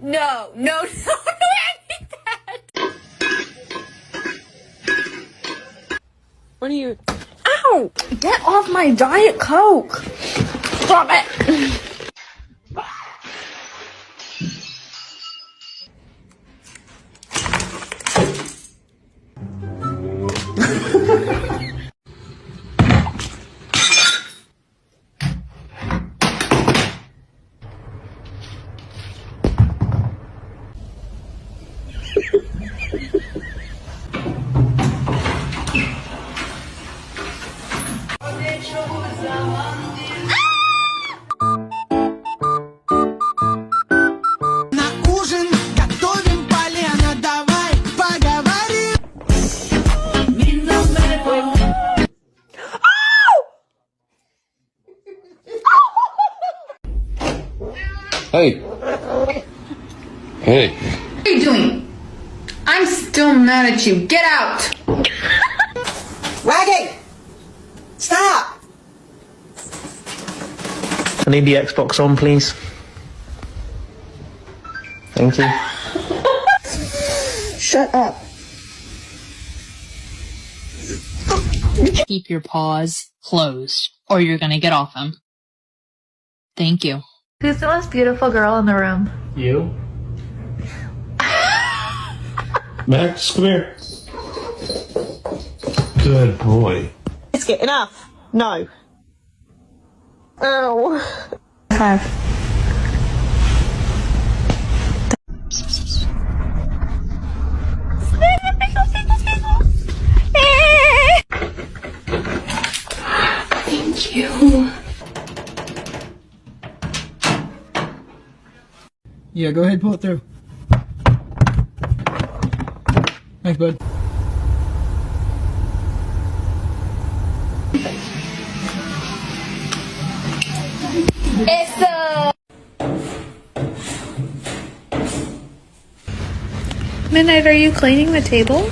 No, no, no, no, I need that. What are you? Ow! Get off my Diet Coke! Stop it! Hey. Hey. What are you doing? I'm still mad at you. Get out! Raggy! Stop! I need the Xbox on, please. Thank you. Shut up. Keep your paws closed, or you're gonna get off them. Thank you. Who's the most beautiful girl in the room? You? Max, come here. Good boy. Let's get enough. No. Ow. Have. Thank you. Yeah, go ahead, pull it through. Thanks, bud. Midnight, are you cleaning the table?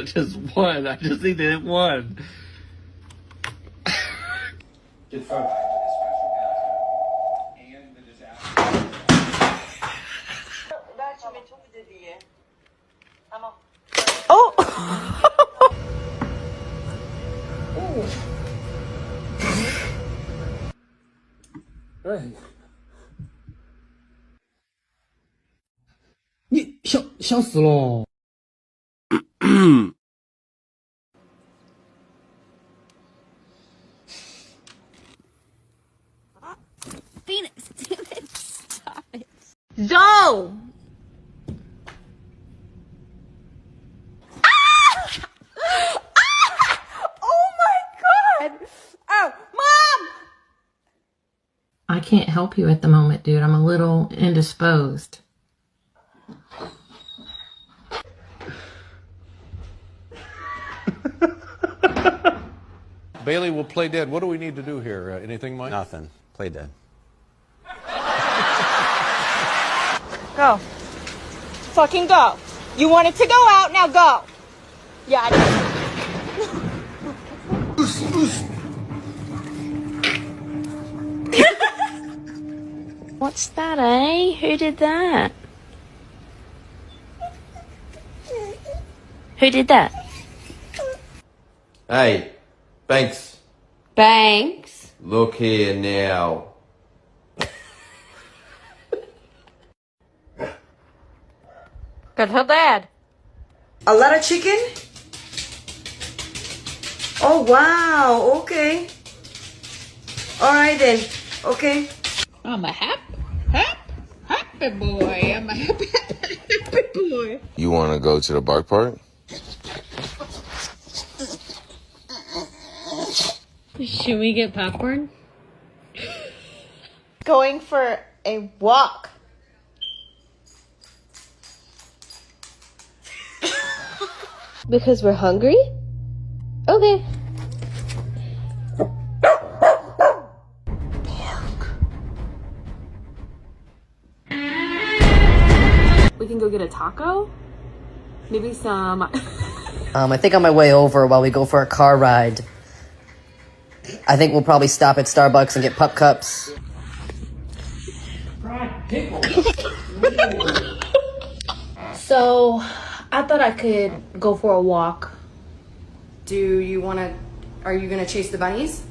Just one. I just need to hit one. Get far. Oh. 你想死喽Phoenix, damn it, stop it. Zoe! Oh my god! Oh, Mom! I can't help you at the moment, dude. I'm a little indisposed. Bailey will play dead. What do we need to do here? Anything, Mike? Nothing. Play dead. Go. Fucking go. You wanted to go out, now go. Yeah, I What's that, eh? Who did that? Who did that? Hey, Banks. Banks. Look here now. Good for Dad. A lot of chicken? Oh, wow. Okay. Alright then. Okay. I'm a happy boy. I'm a happy boy. You want to go to the bark park? Should we get popcorn? Going for a walk. Because we're hungry? Okay. We can go get a taco? Maybe some... I think on my way over while we go for a car ride, I think we'll probably stop at Starbucks and get pup cups. So, I thought I could go for a walk. Are you gonna chase the bunnies?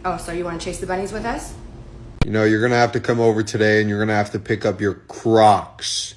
Oh, so you wanna chase the bunnies with us? You know, you're gonna have to come over today and you're gonna have to pick up your Crocs.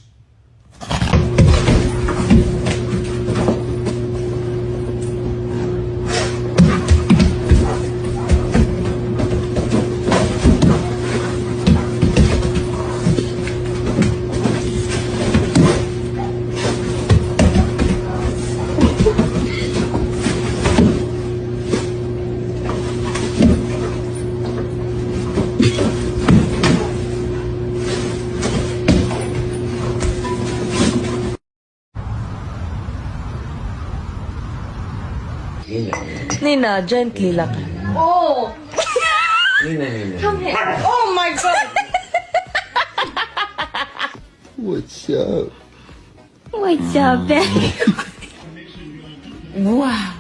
Nina, gently lang. Oh! Nina. Come here. Oh my god! What's up? What's up, baby? Wow.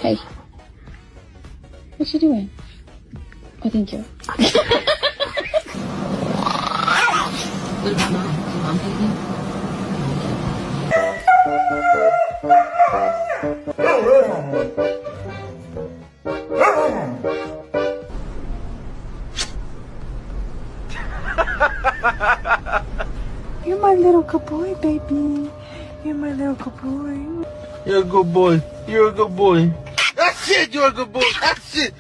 Hey. What you doing? Oh, thank you. What about mom? Is mom taking? You're my little good boy, baby. You're my little good boy. You're a good boy. You're a good boy. That's it. You're a good boy. That's it.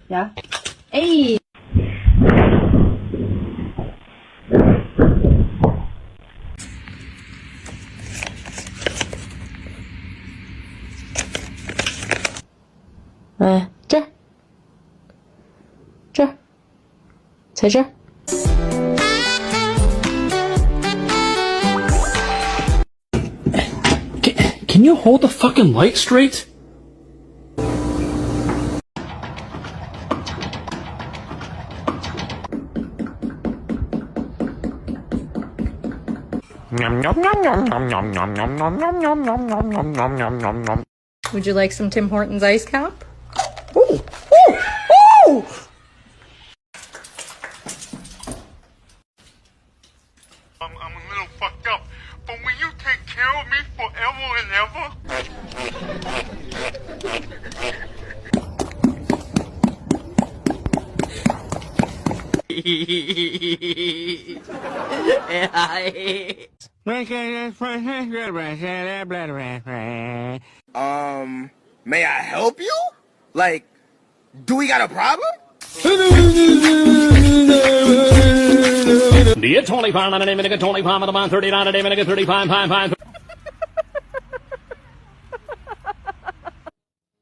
Yeah? Hey. Can you hold the fucking light straight? Would you like some Tim Hortons ice cap? Ooh! Ooh! Ooh! I'm a little fucked up, but will you take care of me forever and ever? May I help you? Like, do we got a problem? The 25 on a name and a 25 on a man 30 on a name and a 35 5.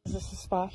Is this the spot?